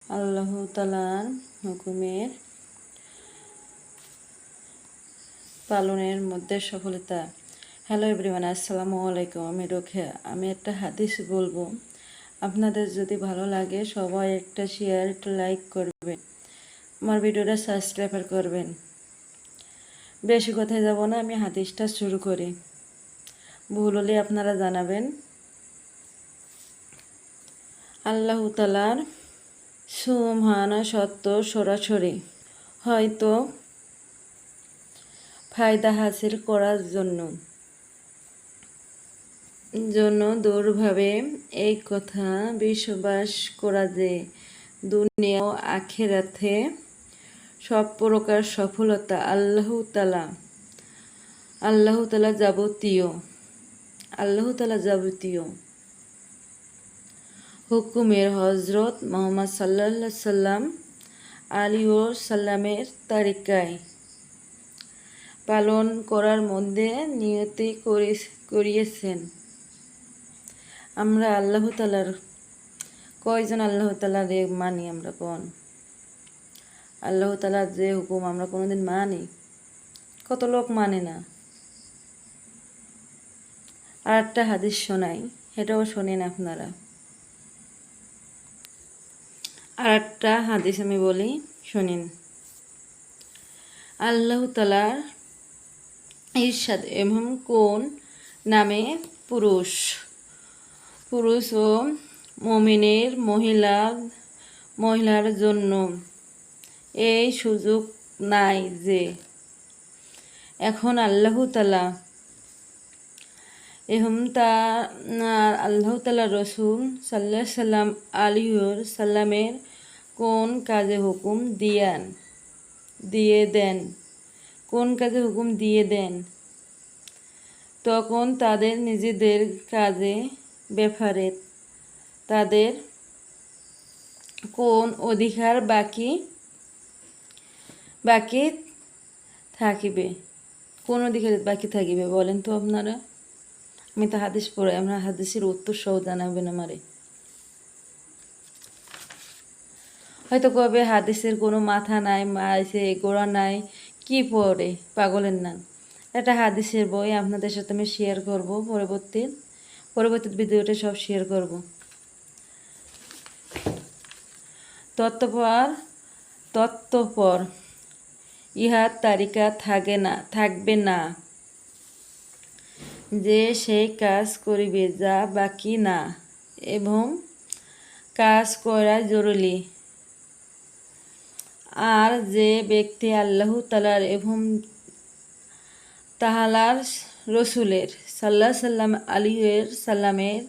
আল্লাহ তাআলার হুকুমের পালনের মধ্যে সফলতা। হ্যালো এভরিওয়ান, আসসালামু আলাইকুম। আমি রোকেয়া। আমি একটা হাদিস বলবো, আপনাদের যদি ভালো লাগে সবাই একটা শেয়ার, একটা লাইক করবেন, আমার ভিডিওটা সাবস্ক্রাইব করবেন। বেশি কথায় যাব না, আমি হাদিসটা শুরু করি। ভুল হলে আপনারা জানাবেন। আল্লাহ তাআলার সুবহানা সত্য সরাসরি হয়তো ফায়দা হাসিল করার জন্য দূরভাবে এই কথা বিশ্বাস করা যে দুনিয়া ও আখিরাতে সব প্রকার সফলতা আল্লাহ তাআলা যাবতীয় হুকুমের হযরত মুহাম্মদ সাল্লাল্লাহু আলাইহি সাল্লামের তরিকায় পালন করার মধ্যে নিয়ত করিয়েছেন। আমরা আল্লাহ তাআলার কয়জন আল্লাহ তাআলার মানি? আমরা কোন আল্লাহ তাআলার যে হুকুম আমরা কোনোদিন মানি? কত লোক মানে না। আর একটা হাদিস শোনাই, এটাও শোনেন আপনারা। আর একটা হাদিস আমি বলি, শোনেন। আল্লাহ তাআলার ইরশাদ, এবং কোন নামে পুরুষ ও মুমিনের মহিলার জন্য এই সুযোগ নাই যে এখন আল্লাহ তাআলা রাসূল সাল্লাল্লাহু আলাইহি সাল্লামের কোন কাজে হুকুম দিয়ে দেন, তখন তাদের নিজেদের কাজে ব্যাপারে তাদের কোন অধিকার বাকি থাকিবে? কোন অধিকার বাকি থাকিবে বলেন তো আপনারা? আমি তো হাদিস পড়ে, আমরা হাদিসের উত্তর সহ জানাবেন আমারে। হয়তো কবে হাদিসের কোনো মাথা নাই, গোড়া নাই, কি পড়ে পাগলের নাম। এটা হাদিসের বই, আপনাদের সাথে আমি শেয়ার করব পরবর্তী ভিডিওতে সব শেয়ার করব। তৎপর ইহার তালিকা থাকবে না যে সেই কাজ করিবে যা বাকি না, এবং কাজ করা জরুরি। আর যে ব্যক্তি আল্লাহ তাআলার এবং তাআলার রাসূলের সাল্লাল্লাহু আলাইহি সাল্লামের